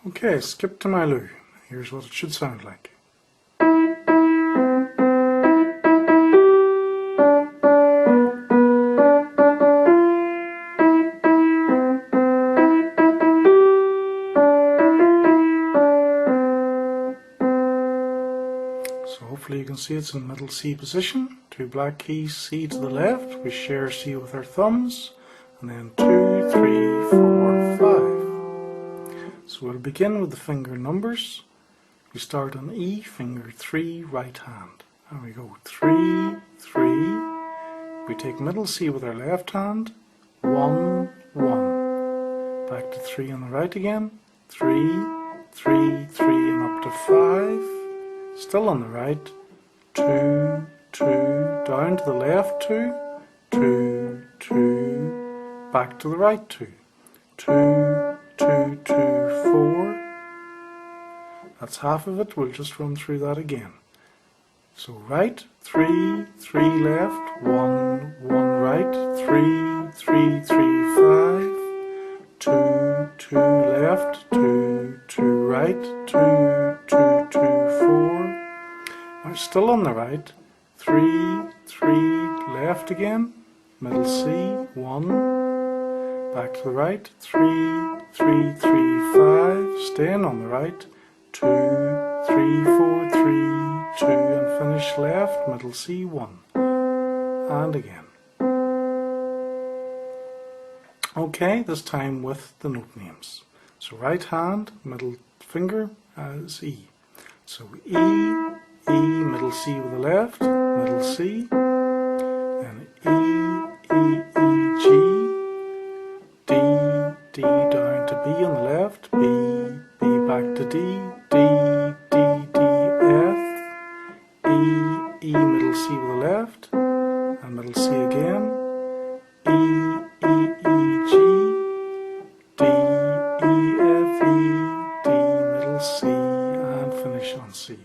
Okay, skip to my loo. Here's what it should sound like. So hopefully you can see it's in middle C position. Two black keys, C to the left. We share C with our thumbs. And then 2, 3, 4, 5. So we'll begin with the finger numbers. We start on E, finger 3, right hand. And we go 3, 3. We take middle C with our left hand. 1, 1. Back to 3 on the right again. 3, 3, 3, and up to 5. Still on the right. 2, 2. Down to the left 2. 2, 2. Back to the right 2. 2, 2, 2, 4. That's half of it. We'll just run through that again. So right, 3, 3 left, 1, 1 right, 3, 3, 3, 5, 2, 2 left, 2, 2 right, 2, 2, 2, 4. Now still on the right, 3, 3 left again, middle C, 1. Back to the right, 3, 3, 3, 5, staying on the right, 2, 3, 4, 3, 2, and finish left, middle C, 1. And again. Okay, this time with the note names. So right hand, middle finger as E. So E, E, middle C with the left, middle C, then E, E, E, G, D, D down to B on the left, B, B back to D, D, D, D, F, E, E middle C with the left, and middle C again, E, E, E, G, D, E, F, E, D, middle C, and finish on C.